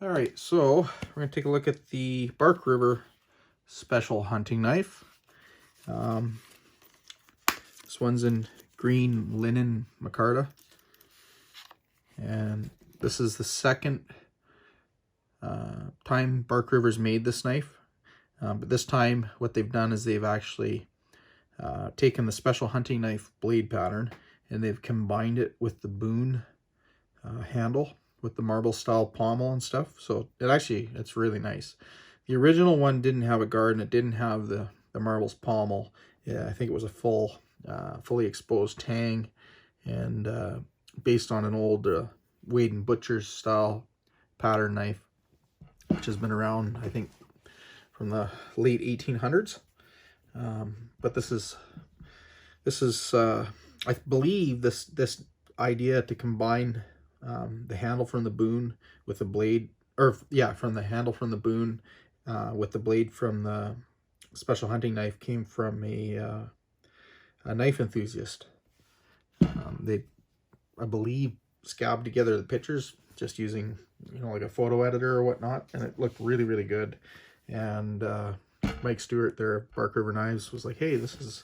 All right, so we're going to take a look at the Bark River Special Hunting Knife. This one's in green linen micarta. And this is the second time Bark River's made this knife. But this time what they've done is they've actually taken the Special Hunting Knife blade pattern and they've combined it with the Boone handle with the marble style pommel and stuff. So it's really nice. The original one didn't have a guard and it didn't have the marbles pommel. Yeah, I think it was a fully exposed tang, and based on an old Wade and Butcher's style pattern knife, which has been around, I think, from the late 1800s. But this is I believe this idea to combine the handle from the Boone with the blade, from the handle from the Boone with the blade from the Special Hunting Knife came from a knife enthusiast. They, I believe, scabbed together the pictures just using, like a photo editor or whatnot, and it looked really, really good. And Mike Stewart there at Bark River Knives was like, hey, this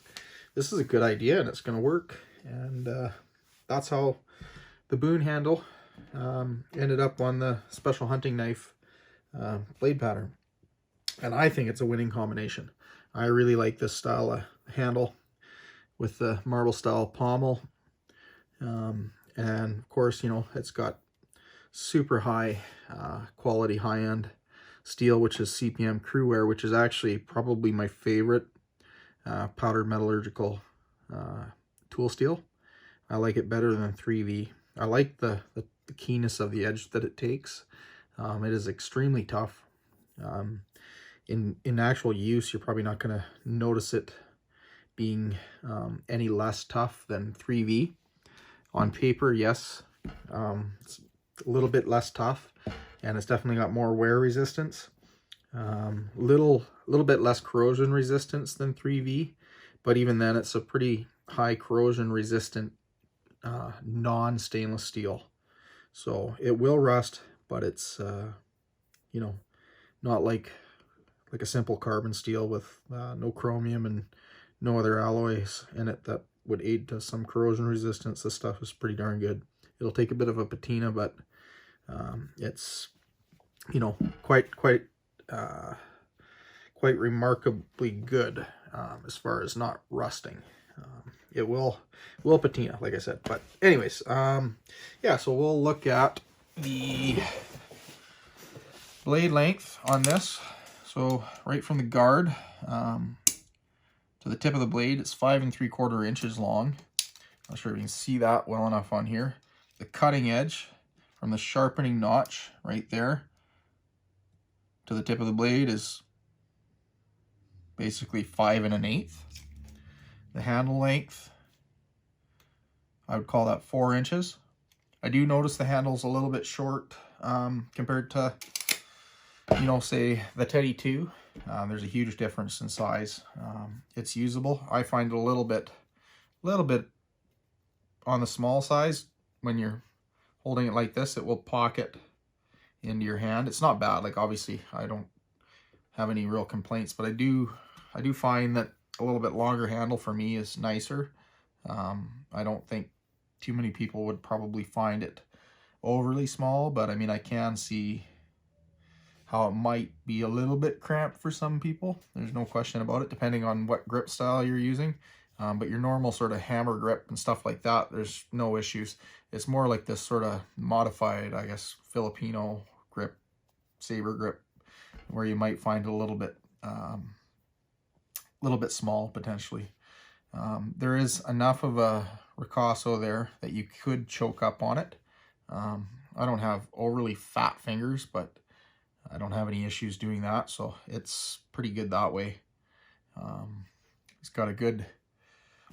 is a good idea and it's going to work. And that's how the Boone handle ended up on the Special Hunting Knife blade pattern. And I think it's a winning combination. I really like this style of handle with the marble style pommel. And of course, it's got super high quality, high-end steel, which is CPM-Cruwear, which is actually probably my favorite powdered metallurgical tool steel. I like it better than 3V. I like the keenness of the edge that it takes. It is extremely tough. In actual use, you're probably not going to notice it being any less tough than 3V. On paper, yes, it's a little bit less tough, and it's definitely got more wear resistance. Little bit less corrosion resistance than 3V, but even then, it's a pretty high corrosion resistant non-stainless steel. So it will rust, but it's not like a simple carbon steel with no chromium and no other alloys in it that would aid to some corrosion resistance. This stuff is pretty darn good. It'll take a bit of a patina, but it's quite remarkably good as far as not rusting. It will patina, like I said. But anyways, yeah, so we'll look at the blade length on this. So right from the guard to the tip of the blade, it's 5 3/4 inches long. Not sure if you can see that well enough on here. The cutting edge from the sharpening notch right there to the tip of the blade is basically 5 1/8. The handle length, I would call that 4 inches. I do notice the handle's a little bit short compared to, say the Teddy 2. There's a huge difference in size. It's usable. I find it a little bit on the small size. When you're holding it like this, it will pocket into your hand. It's not bad. Like, obviously, I don't have any real complaints, but I do find that a little bit longer handle for me is nicer. I don't think too many people would probably find it overly small, but I mean, I can see how it might be a little bit cramped for some people. There's no question about it, depending on what grip style you're using. But your normal sort of hammer grip and stuff like that, there's no issues. It's more like this sort of modified, I guess, Filipino grip, saber grip, where you might find it a little bit small potentially. There is enough of a ricasso there that you could choke up on it. I don't have overly fat fingers, but I don't have any issues doing that, so it's pretty good that way. It's got a good,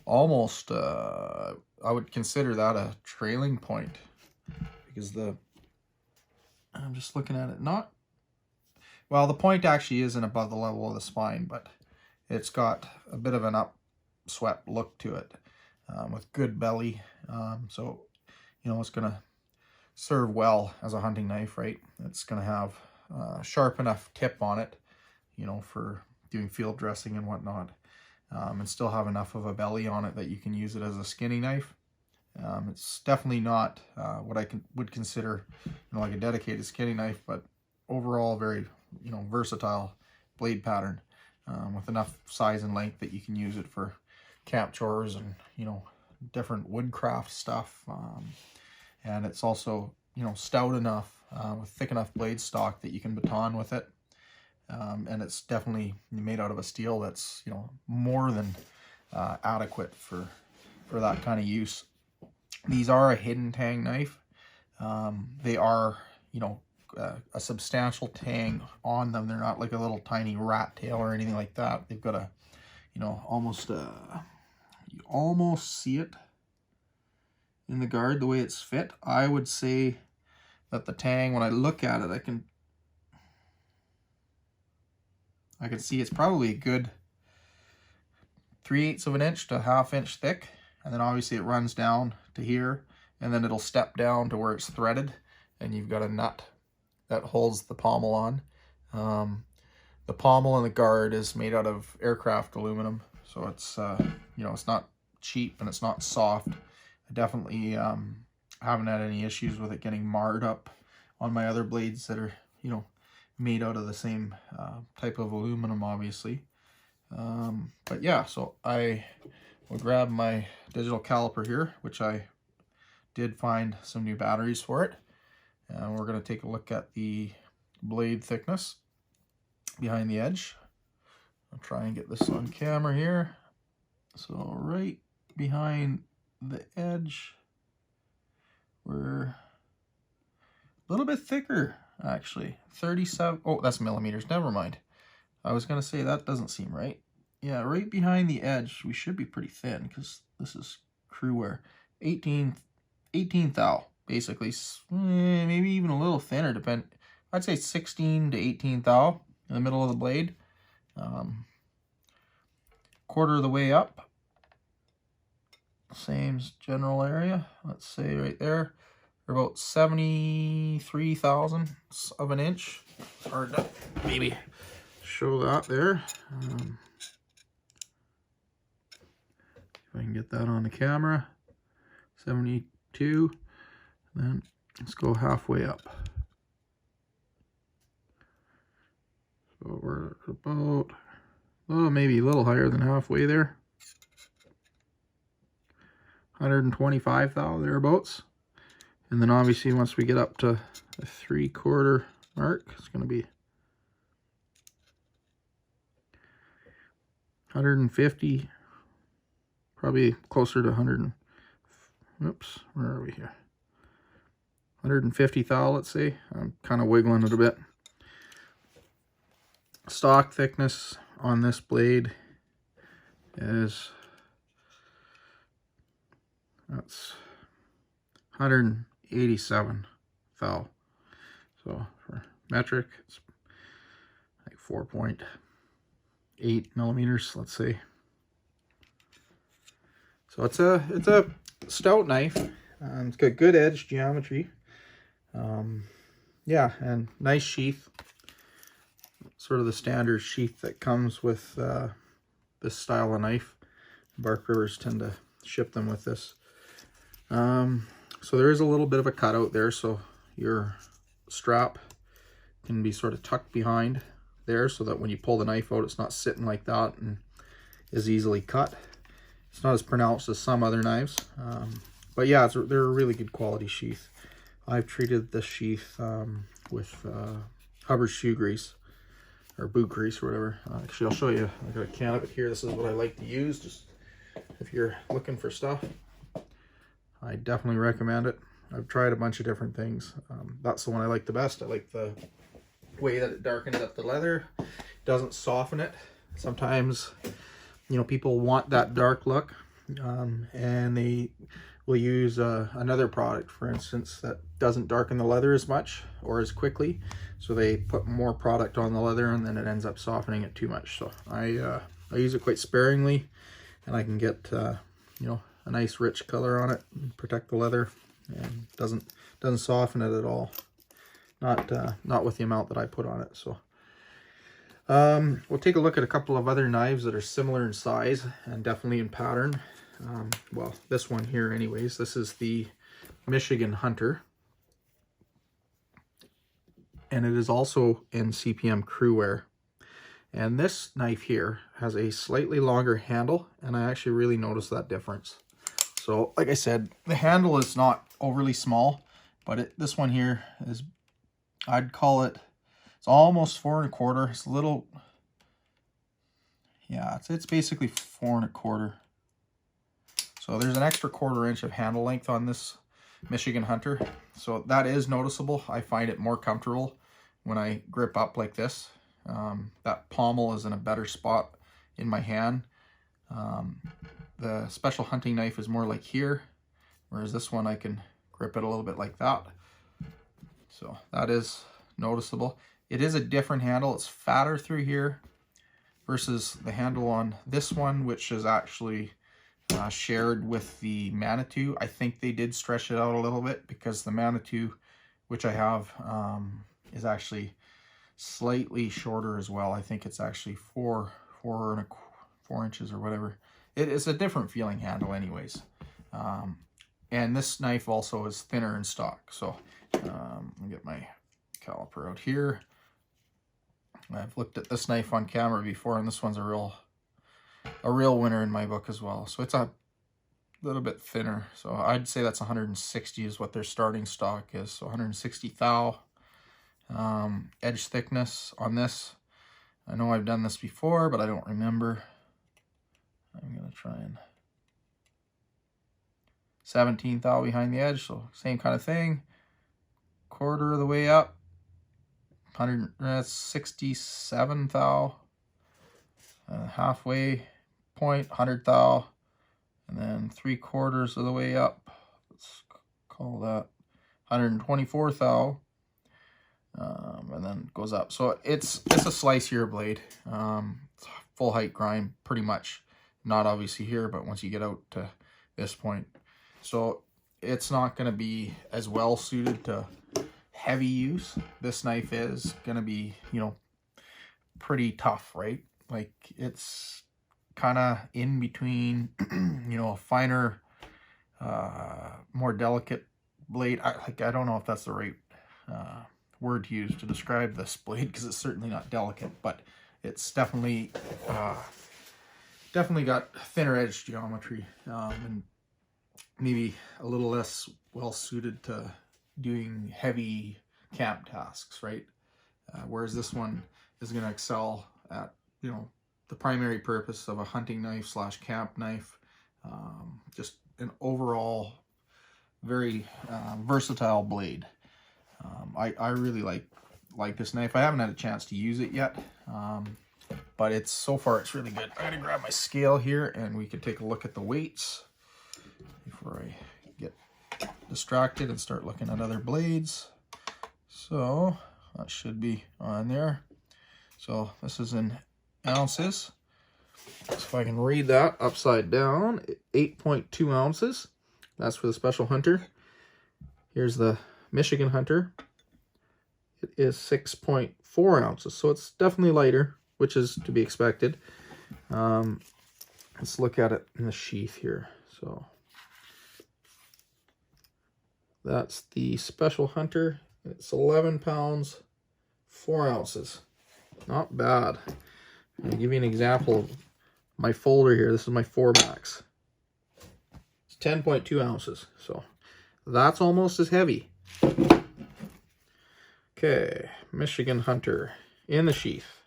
almost, I would consider that a trailing point, because I'm just looking at it, well, the point actually isn't above the level of the spine, but it's got a bit of an upswept look to it, with good belly. So, it's serve well as a hunting knife, right? It's going to have sharp enough tip on it, you know, for doing field dressing and whatnot, and still have enough of a belly on it that you can use it as a skinning knife. It's definitely not what I would consider, you know, like a dedicated skinning knife, but overall very, you know, versatile blade pattern, with enough size and length that you can use it for camp chores and, you know, different woodcraft stuff. And it's also, you know, stout enough, with thick enough blade stock that you can baton with it. And it's definitely made out of a steel that's, you know, more than adequate for that kind of use. These are a hidden tang knife. They are, you know, a substantial tang on them. They're not like a little tiny rat tail or anything like that. They've got a, you know, almost you almost see it in the guard the way it's fit. I would say that the tang, when I look at it, I can see it's probably a good 3/8 of an inch to 1/2 inch thick, and then obviously it runs down to here, and then it'll step down to where it's threaded, and you've got a nut that holds the pommel on. The pommel and the guard is made out of aircraft aluminum, so it's you know, it's not cheap and it's not soft. I definitely haven't had any issues with it getting marred up on my other blades that are, you know, made out of the same type of aluminum, obviously. But yeah, so I will grab my digital caliper here, which I did find some new batteries for it. And we're going to take a look at the blade thickness behind the edge. I'll try and get this on camera here. So right behind the edge, we're a little bit thicker, actually. 37, oh, that's millimeters, never mind. I was going to say that doesn't seem right. Yeah, right behind the edge, we should be pretty thin because this is Cruwear. 18 thou, basically. Maybe even a little thinner, I'd say 16 to 18 thou in the middle of the blade. Quarter of the way up. Same general area. Let's say right there. We're about 73 thousandths of an inch. It's hard to maybe show that there. If I can get that on the camera. 72. Then let's go halfway up. So we're about, oh, maybe a little higher than halfway there. 125 thou, thereabouts. And then obviously once we get up to the 3/4 mark, it's going to be 150, probably closer to 100. Oops, where are we here? 150 thou, let's say. I'm kind of wiggling it a bit. Stock thickness on this blade is, that's 187 thou. So for metric, it's like 4.8 millimeters, let's say. So it's a stout knife. It's got good edge geometry. Yeah, and nice sheath. Sort of the standard sheath that comes with this style of knife. Bark Rivers tend to ship them with this. So there is a little bit of a cutout there, so your strap can be sort of tucked behind there so that when you pull the knife out, it's not sitting like that and is easily cut. It's not as pronounced as some other knives, but yeah, they're a really good quality sheath. I've treated this sheath with Hubbard's shoe grease or boot grease or whatever. Actually, I'll show you. I got a can of it here. This is what I like to use, just if you're looking for stuff. I definitely recommend it. I've tried a bunch of different things. That's the one I like the best. I like the way that it darkens up the leather, doesn't soften it. Sometimes, you know, people want that dark look, and they will use another product, for instance, that doesn't darken the leather as much or as quickly. So they put more product on the leather and then it ends up softening it too much. So I use it quite sparingly, and I can get you know, a nice rich color on it and protect the leather, and doesn't doesn't soften it at all. Not with the amount that I put on it. So we'll take a look at a couple of other knives that are similar in size and definitely in pattern. Well, this one here anyways, this is the Michigan Hunter. And it is also in CPM-Cruwear. And this knife here has a slightly longer handle, and I actually really noticed that difference. So, like I said, the handle is not overly small, but this one here is, I'd call it, it's almost 4 1/4. It's a little, yeah, it's basically 4 1/4. So there's an extra 1/4 inch of handle length on this Michigan Hunter. So that is noticeable. I find it more comfortable when I grip up like this. That pommel is in a better spot in my hand. The special hunting knife is more like here, whereas this one I can grip it a little bit like that. So that is noticeable. It is a different handle. It's fatter through here versus the handle on this one, which is actually shared with the Manitou. I think they did stretch it out a little bit because the Manitou, which I have, is actually slightly shorter as well. I think it's actually 4 inches or whatever. It is a different feeling handle anyways. And this knife also is thinner in stock. So let me get my caliper out here. I've looked at this knife on camera before, and this one's a real winner in my book as well. So it's a little bit thinner. So I'd say that's 160 is what their starting stock is. So 160 thou. Edge thickness on this. I know I've done this before, but I don't remember. I'm going to try and 17 thou behind the edge. So same kind of thing. 1/4 of the way up. 167 thou. Halfway point, 100 thou, and then 3/4 of the way up. Let's call that 124 thou, and then it goes up. So it's a slice-here blade, full height grind, pretty much. Not obviously here, but once you get out to this point, so it's not going to be as well suited to heavy use. This knife is going to be, you know, pretty tough, right? Like it's kind of in between, you know, a finer, more delicate blade. I don't know if that's the right word to use to describe this blade, because it's certainly not delicate, but it's definitely got thinner edge geometry, and maybe a little less well suited to doing heavy camp tasks, right? Whereas this one is going to excel at, you know, the primary purpose of a hunting knife / camp knife. Just an overall very versatile blade. I really like this knife. I haven't had a chance to use it yet, but so far it's really good. I'm gonna grab my scale here and we can take a look at the weights before I get distracted and start looking at other blades. So that should be on there. So this is in ounces. So if I can read that upside down, 8.2 ounces. That's for the Special Hunter. Here's the Michigan Hunter. It is 6.4 ounces. So it's definitely lighter, which is to be expected. Let's look at it in the sheath here. So that's the Special Hunter. It's 11 pounds, 4 ounces. Not bad. I'll give you an example of my folder here. This is my 4-max. It's 10.2 ounces. So that's almost as heavy. Okay, Michigan Hunter in the sheath.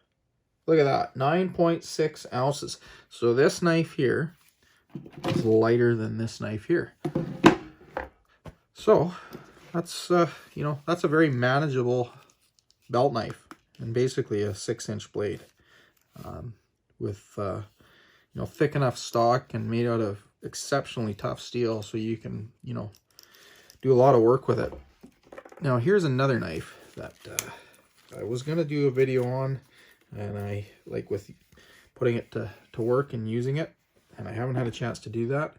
Look at that, 9.6 ounces. So this knife here is lighter than this knife here. So that's you know, that's a very manageable belt knife, and basically a 6-inch blade, with you know, thick enough stock and made out of exceptionally tough steel, so you can, you know, do a lot of work with it. Now here's another knife that I was gonna do a video on, and I like with putting it to work and using it, and I haven't had a chance to do that.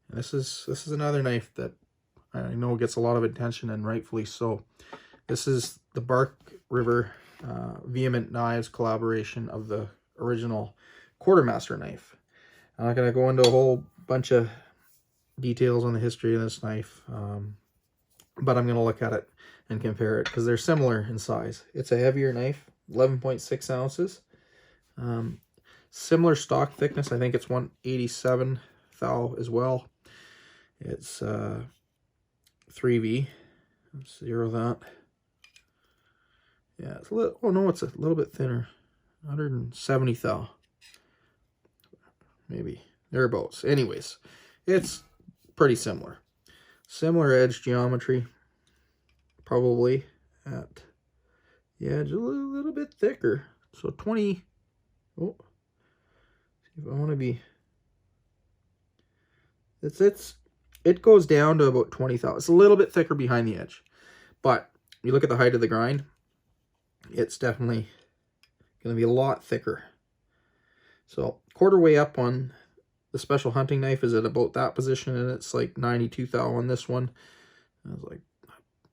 And this is another knife that I know it gets a lot of attention, and rightfully so. This is the Bark River Vehement Knives collaboration of the original Quartermaster knife. I'm not going to go into a whole bunch of details on the history of this knife, but I'm going to look at it and compare it because they're similar in size. It's a heavier knife, 11.6 ounces. Similar stock thickness. I think it's 187 thou as well. It's 3V. Let's zero that. Yeah, it's a little, oh no, it's a little bit thinner. 170 thou. Maybe. Thereabouts. Anyways, it's pretty similar. Similar edge geometry. Probably at the edge a little bit thicker. So 20. Oh. See if I want to be. It goes down to about 20 thou. It's a little bit thicker behind the edge. But you look at the height of the grind, it's definitely going to be a lot thicker. So quarter way up on the special hunting knife is at about that position, and it's like 92 thou on this one. It's like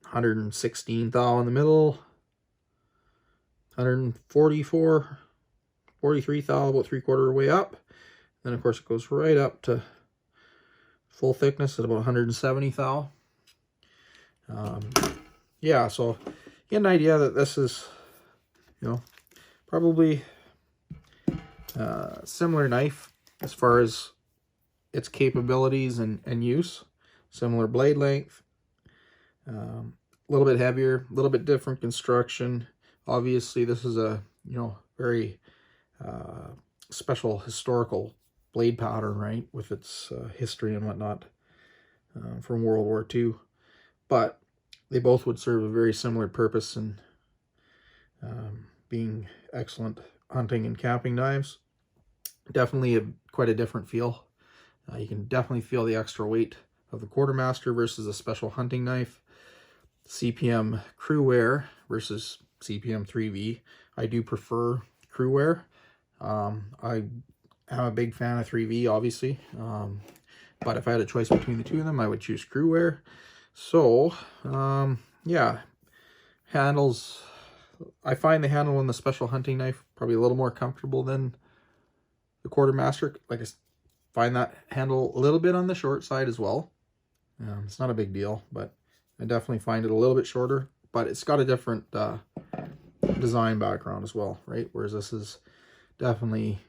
116 thou in the middle, 144, 43 thou about 3/4 way up. Then of course it goes right up to full thickness at about 170 thou. Yeah, so you get an idea that this is, you know, probably similar knife as far as its capabilities and use. Similar blade length, a little bit heavier, a little bit different construction. Obviously this is a, you know, very special historical blade pattern, right, with its history and whatnot from World War II. But they both would serve a very similar purpose in being excellent hunting and camping knives. Definitely quite a different feel. You can definitely feel the extra weight of the Quartermaster versus a special hunting knife. CPM-Cruwear versus CPM-3V. I do prefer Cruwear. I am a big fan of 3V, obviously. But if I had a choice between the two of them, I would choose Cruwear. So, yeah. Handles. I find the handle on the special hunting knife probably a little more comfortable than the Quartermaster. Like, I find that handle a little bit on the short side as well. It's not a big deal, but I definitely find it a little bit shorter. But it's got a different design background as well, right? Whereas this is definitely,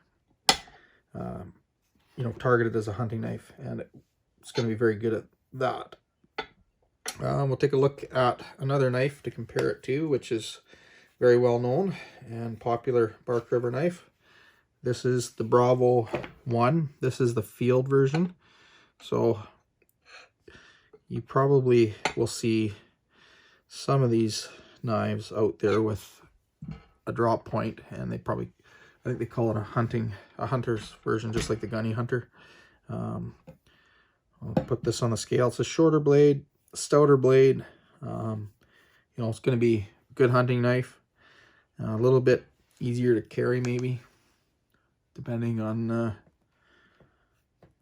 you know, targeted as a hunting knife, and it's going to be very good at that. We'll take a look at another knife to compare it to, which is very well known and popular Bark River knife. This is the Bravo 1. This is the field version. So you probably will see some of these knives out there with a drop point, and they probably, I think they call it a hunter's version, just like the Gunny Hunter. I'll put this on the scale. It's a shorter blade, stouter blade. You know, it's going to be a good hunting knife. A little bit easier to carry, maybe, depending on,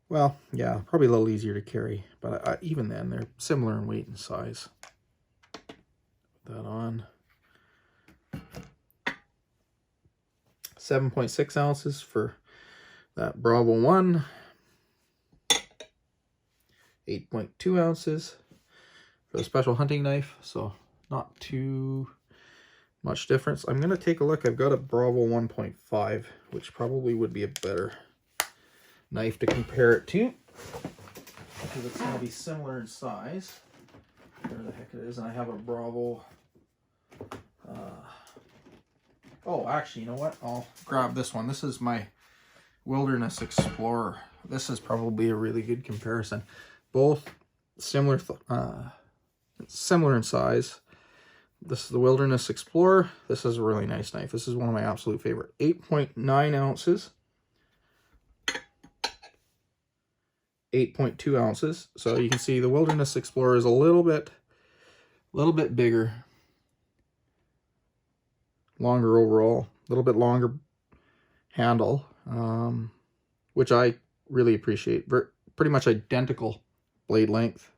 well, yeah, probably a little easier to carry. But even then, they're similar in weight and size. Put that on. 7.6 ounces for that Bravo 1. 8.2 ounces for the special hunting knife. So not too much difference. I'm going to take a look. I've got a Bravo 1.5, which probably would be a better knife to compare it to, because it's going to be similar in size. Where the heck it is. And I have a Bravo. Oh, actually, you know what? I'll grab this one. This is my Wilderness Explorer. This is probably a really good comparison. Both similar in size. This is the Wilderness Explorer. This is a really nice knife. This is one of my absolute favorite. 8.9 ounces. 8.2 ounces. So you can see the Wilderness Explorer is a little bit bigger. Longer overall. A little bit longer handle. Which I really appreciate. Pretty much identical blade length.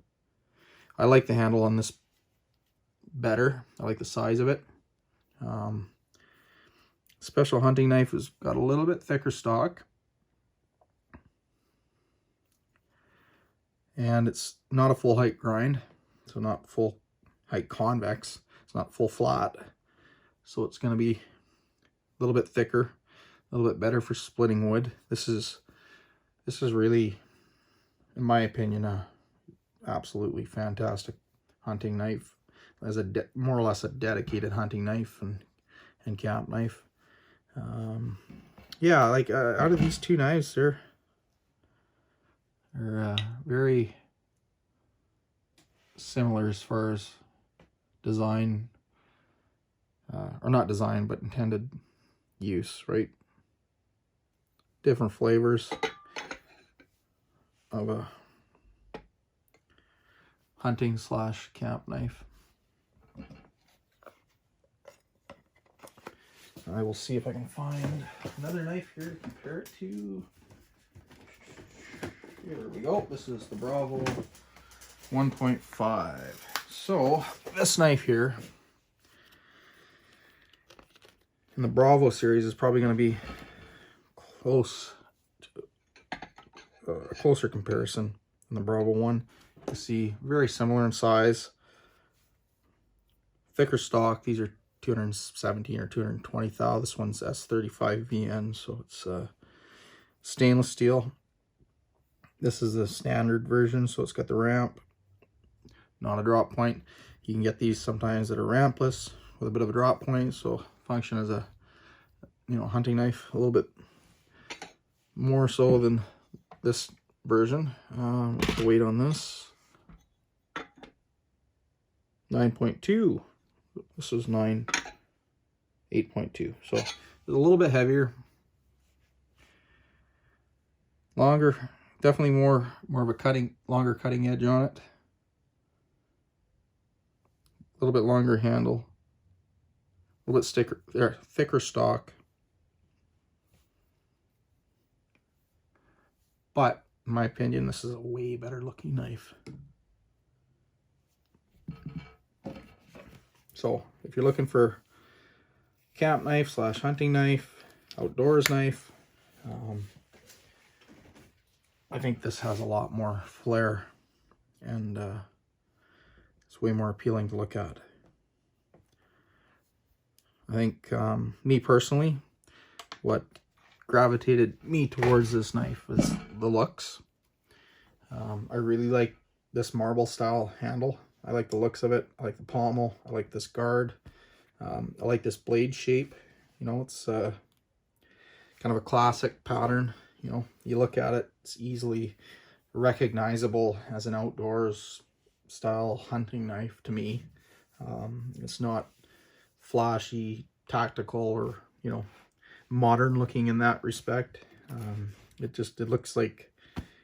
I like the handle on this better. I like the size of it. Special hunting knife has got a little bit thicker stock. And it's not a full height grind, so not full height convex. It's not full flat. So it's going to be a little bit thicker, a little bit better for splitting wood. This is really, in my opinion, a absolutely fantastic hunting knife. As a more or less a dedicated hunting knife and camp knife. Yeah, like out of these two knives, they're very similar as far as design, or not design, but intended use, right? Different flavors of a hunting / camp knife. I will see if I can find another knife here to compare it to. Here we go. This is the Bravo 1.5. So this knife here in the Bravo series is probably going to be close to a closer comparison than the Bravo one. You see very similar in size, thicker stock. These are 217 or 220 thou. This one's S35 VN, so it's stainless steel. This is the standard version, so it's got the ramp, not a drop point. You can get these sometimes that are rampless with a bit of a drop point, so function as a, you know, hunting knife a little bit more so than this version. What's the weight on this? 9.2. This is 8.2. So it's a little bit heavier, longer, definitely more of a longer cutting edge on it. A little bit longer handle, a little bit thicker stock. But in my opinion, this is a way better looking knife. So if you're looking for camp knife / hunting knife, outdoors knife, I think this has a lot more flair, and it's way more appealing to look at. I think me personally, what gravitated me towards this knife was the looks. I really like this marble style handle. I like the looks of it. I like the pommel. I like this guard. I like this blade shape. You know, it's kind of a classic pattern. You know, you look at it, it's easily recognizable as an outdoors style hunting knife to me. It's not flashy, tactical, or, you know, modern looking in that respect. It looks like,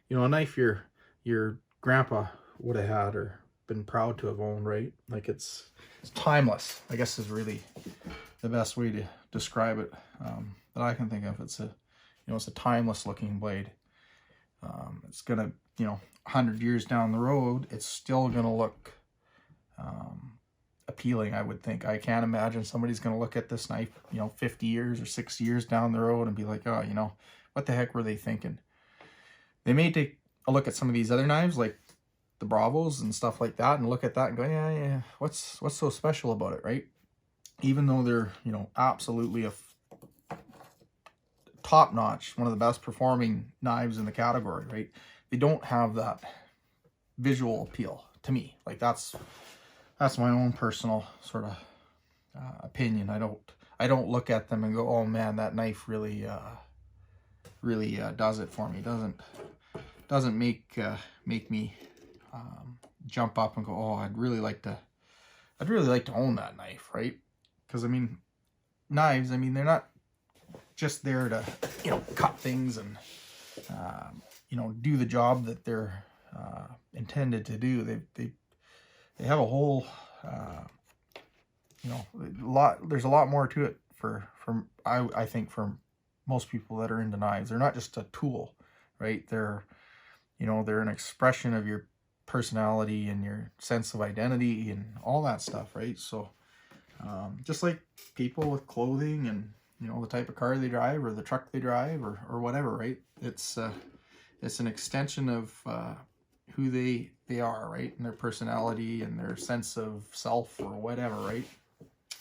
you know, a knife your grandpa would have had or been proud to have owned, right? Like it's timeless, I guess, is really the best way to describe it that I can think of. It's a, you know, it's a timeless looking blade. It's gonna, you know, 100 years down the road, it's still gonna look appealing, I would think. I can't imagine somebody's gonna look at this knife, you know, 50 years or 60 years down the road and be like, oh, you know, what the heck were they thinking? They may take a look at some of these other knives, like the Bravos and stuff like that, and look at that and go, yeah, what's so special about it, right? Even though they're, you know, absolutely a top-notch, one of the best performing knives in the category, right? They don't have that visual appeal to me. Like that's my own personal sort of opinion. I don't look at them and go, oh man, that knife really does it for me. Doesn't make me jump up and go, oh, I'd really like to own that knife, right? Because I mean, knives, I mean, they're not just there to, you know, cut things and you know, do the job that they're intended to do. They have a whole you know, there's a lot more to it I think for most people that are into knives. They're not just a tool, right? They're, you know, they're an expression of your personality and your sense of identity and all that stuff, right? So just like people with clothing and, you know, the type of car they drive or the truck they drive or whatever, right? It's an extension of who they are, right? And their personality and their sense of self or whatever, right?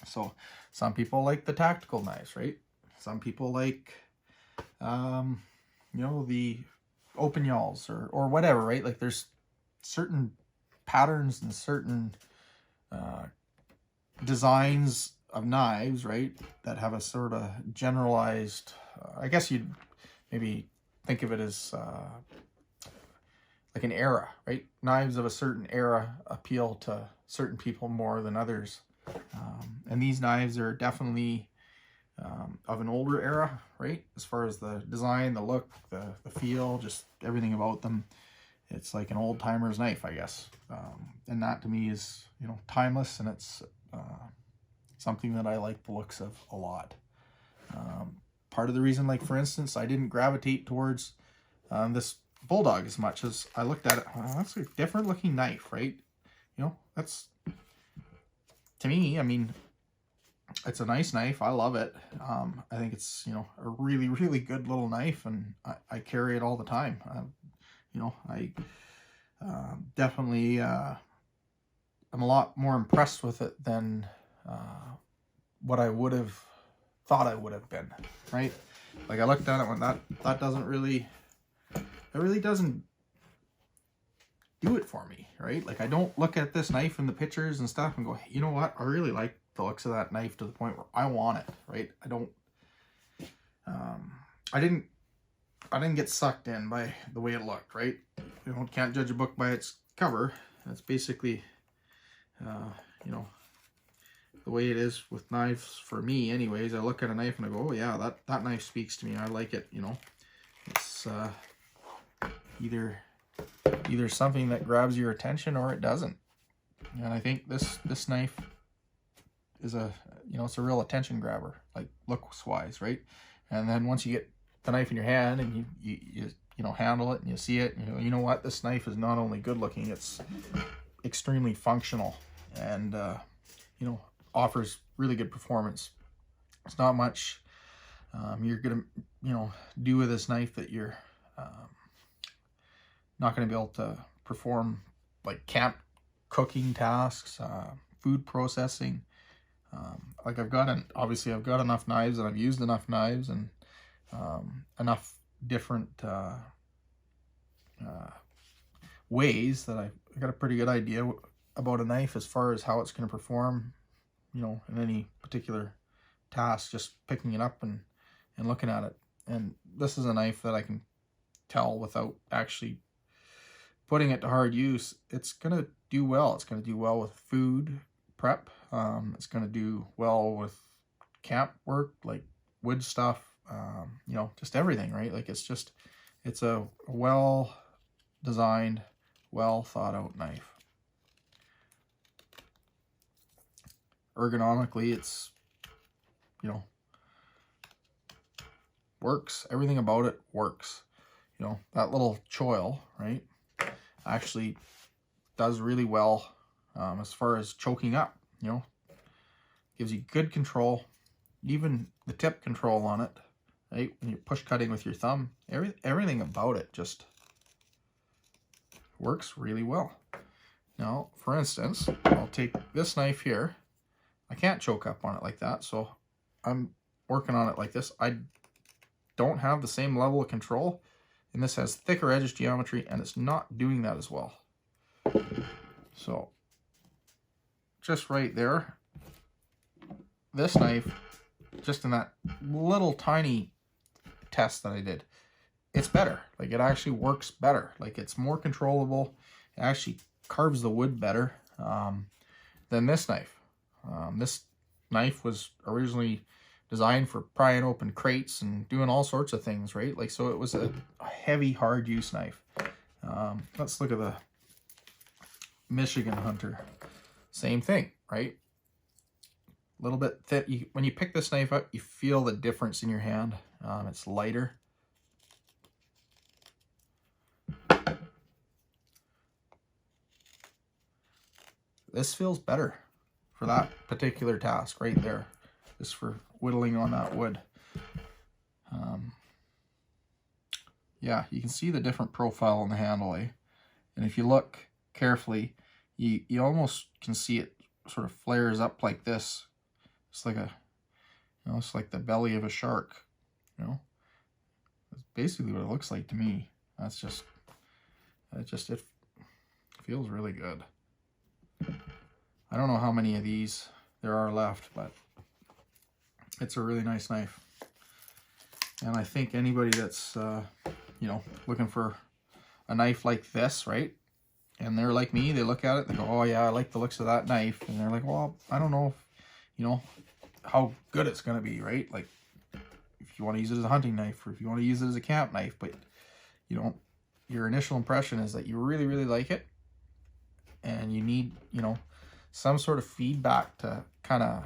So some people like the tactical knives, right? Some people like, you know, the open yaws or whatever, right? Like there's certain patterns and certain designs of knives, right, that have a sort of generalized, I guess you'd maybe think of it as like an era, right? Knives of a certain era appeal to certain people more than others. And these knives are definitely of an older era, right? As far as the design, the look, the feel, just everything about them. It's like an old timer's knife, I guess. And that to me is, you know, timeless, and it's something that I like the looks of a lot. Part of the reason, like for instance, I didn't gravitate towards this Bulldog as much as I looked at it. That's a different looking knife, right? You know, that's, to me, I mean, it's a nice knife. I love it. I think it's, you know, a really, really good little knife, and I carry it all the time. You know, I definitely I'm a lot more impressed with it than what I would have thought I would have been, right? Like I looked at it when that doesn't really, it really doesn't do it for me, right? Like I don't look at this knife in the pictures and stuff and go, hey, you know what? I really like the looks of that knife to the point where I want it, right? I don't, I didn't get sucked in by the way it looked, right? You know, can't judge a book by its cover. That's basically, you know, the way it is with knives for me anyways. I look at a knife and I go, oh yeah, that knife speaks to me. I like it, you know. It's either something that grabs your attention or it doesn't. And I think this knife is a, you know, it's a real attention grabber, like looks wise, right? And then once you get the knife in your hand and you know, handle it and you see it, and you know what, this knife is not only good looking, it's extremely functional, and you know, offers really good performance. It's not much you're gonna, you know, do with this knife that you're not gonna be able to perform like camp cooking tasks, food processing. Like obviously I've got enough knives, and I've used enough knives, and enough different ways that I got a pretty good idea about a knife as far as how it's going to perform, you know, in any particular task, just picking it up and looking at it. And this is a knife that I can tell without actually putting it to hard use, it's going to do well. It's going to do well with food prep. It's going to do well with camp work, like wood stuff, you know, just everything, right? Like it's a well designed, well thought out knife. Ergonomically, it's, you know, works. Everything about it works. You know, that little choil, right, actually does really well as far as choking up, you know, gives you good control, even the tip control on it, right? When you're push cutting with your thumb, everything about it just works really well. Now, for instance, I'll take this knife here. I can't choke up on it like that, so I'm working on it like this. I don't have the same level of control, and this has thicker edge geometry, and it's not doing that as well. So, just right there, this knife, just in that little tiny test that I did, it's better. Like, it actually works better. Like, it's more controllable. It actually carves the wood better than this knife. This knife was originally designed for prying open crates and doing all sorts of things, right? Like, so it was a heavy, hard use knife. Let's look at the Michigan Hunter. Same thing, right? A little bit thick. When you pick this knife up, you feel the difference in your hand. It's lighter. this feels better for that particular task right there, just for whittling on that wood. Yeah, you can see the different profile on the handle, eh? And if you look carefully, you almost can see it sort of flares up like this. It's like a, you know, it's like the belly of a shark, you know? That's basically what it looks like to me. That's just, it feels really good. I don't know how many of these there are left, but it's a really nice knife. And I think anybody that's, you know, looking for a knife like this, right? And they're like me, they look at it, they go, oh yeah, I like the looks of that knife. And they're like, well, I don't know, you know, how good it's going to be, right? Like, if you want to use it as a hunting knife, or if you want to use it as a camp knife, but, you know, your initial impression is that you really, really like it. And you need, you know, some sort of feedback to kind of,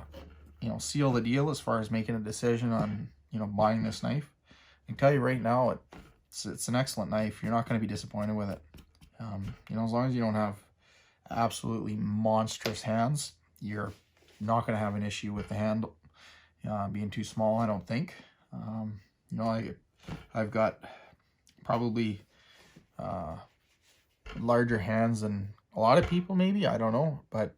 you know, seal the deal as far as making a decision on, you know, buying this knife. I can tell you right now, it's an excellent knife. You're not going to be disappointed with it. You know, as long as you don't have absolutely monstrous hands, you're not going to have an issue with the handle being too small, I don't think. You know, I've got probably larger hands than a lot of people, maybe, I don't know, but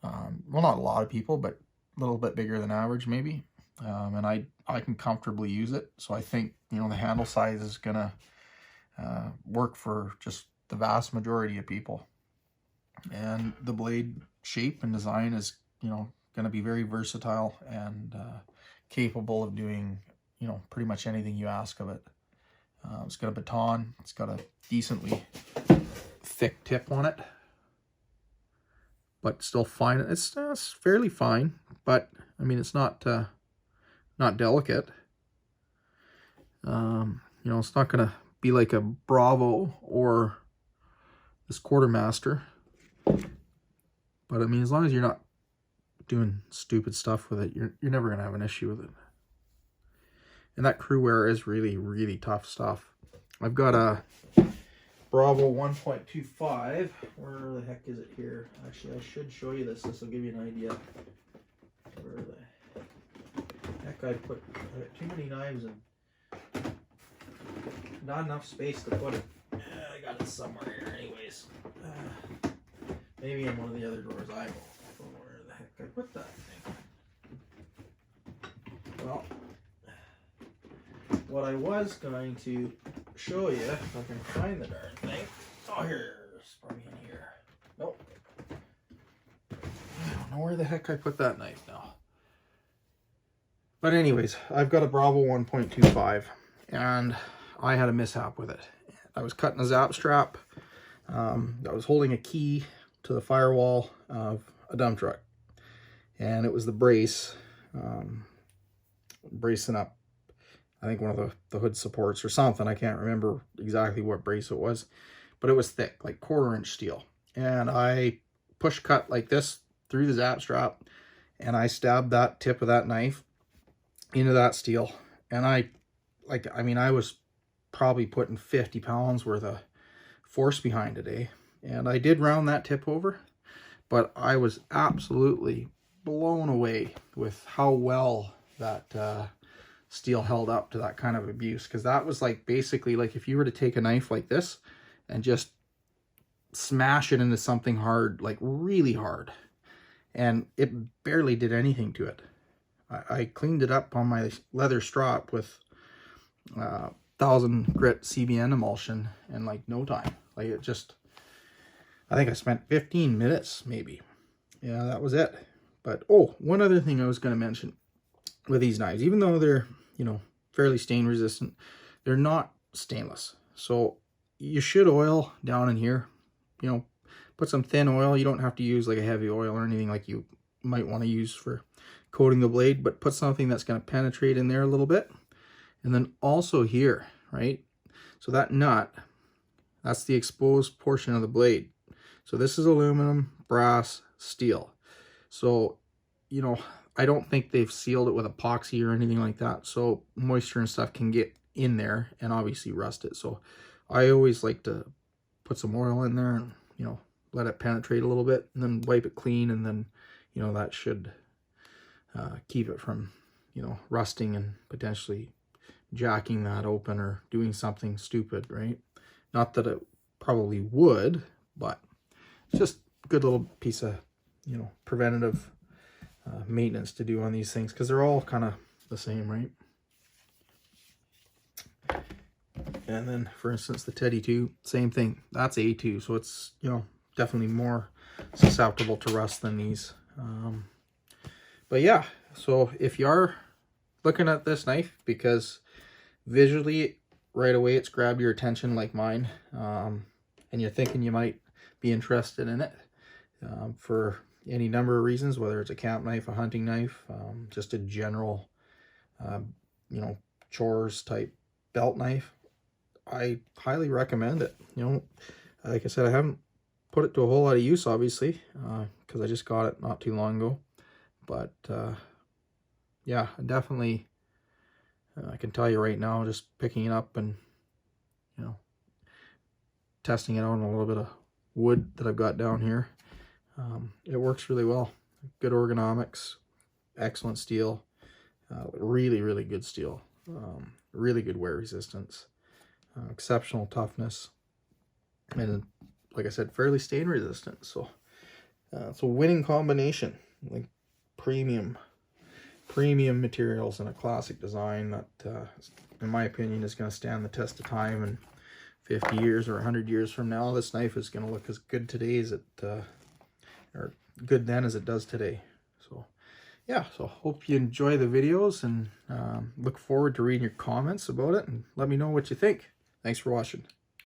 well, not a lot of people, but a little bit bigger than average, maybe. And I can comfortably use it, so I think, you know, the handle size is gonna work for just the vast majority of people. And the blade shape and design is, you know, gonna be very versatile and capable of doing, you know, pretty much anything you ask of it. It's got a baton. It's got a decently thick tip on it, but still fine. It's fairly fine, but I mean, it's not delicate. You know, it's not gonna be like a Bravo or this Quartermaster, but I mean, as long as you're not doing stupid stuff with it, you're never gonna have an issue with it. And that Cruwear is really, really tough stuff. I've got a Bravo 1.25. Where the heck is it here? Actually, I should show you this. This will give you an idea. Where the heck I got too many knives and not enough space to put it. I got it somewhere here anyways. Maybe in one of the other drawers. I don't know where the heck I put that thing. Well, what I was going to show you, if I can find the darn thing. Oh, here's probably in here. Nope. I don't know where the heck I put that knife now. But anyways, I've got a Bravo 1.25, and I had a mishap with it. I was cutting a zap strap. I was holding a key to the firewall of a dump truck, and it was the brace bracing up, I think, one of the hood supports or something. I can't remember exactly what brace it was, but it was thick, like 1/4-inch steel. And I push cut like this through the zap strap, and I stabbed that tip of that knife into that steel. And I mean, I was probably putting 50 pounds worth of force behind it, eh? And I did round that tip over, but I was absolutely blown away with how well that steel held up to that kind of abuse. Because that was like basically like if you were to take a knife like this and just smash it into something hard, like really hard, and it barely did anything to it. I cleaned it up on my leather strap with 1000 grit CBN emulsion in like no time. Like, it just, I think I spent 15 minutes maybe. Yeah, that was it. But oh, one other thing I was going to mention with these knives, even though they're, you know, fairly stain resistant, they're not stainless. So you should oil down in here, you know, put some thin oil. You don't have to use like a heavy oil or anything like you might want to use for coating the blade, but put something that's going to penetrate in there a little bit. And then also here, right? So that nut, that's the exposed portion of the blade. So this is aluminum, brass, steel. So, you know, I don't think they've sealed it with epoxy or anything like that. So moisture and stuff can get in there and obviously rust it. So I always like to put some oil in there and, you know, let it penetrate a little bit, and then wipe it clean, and then, you know, that should keep it from, you know, rusting and potentially jacking that open or doing something stupid, right? Not that it probably would, but it's just a good little piece of, you know, preventative maintenance to do on these things, because they're all kind of the same, right? And then, for instance, the Teddy 2, same thing. That's A2, so it's, you know, definitely more susceptible to rust than these. But yeah, so if you are looking at this knife, because visually right away it's grabbed your attention like mine, and you're thinking you might be interested in it for any number of reasons, whether it's a camp knife, a hunting knife, just a general, you know, chores type belt knife, I highly recommend it. You know, like I said, I haven't put it to a whole lot of use, obviously, because I just got it not too long ago. But yeah, definitely, I can tell you right now, just picking it up and, you know, testing it on a little bit of wood that I've got down here, it works really well. Good ergonomics, excellent steel, really, really good steel, really good wear resistance, exceptional toughness, and like I said, fairly stain resistant. So it's a winning combination, like premium materials and a classic design that, in my opinion, is going to stand the test of time. And 50 years or 100 years from now, this knife is going to look as good today as it, or good then as it does today. So yeah, so hope you enjoy the videos, and look forward to reading your comments about it, and let me know what you think. Thanks for watching.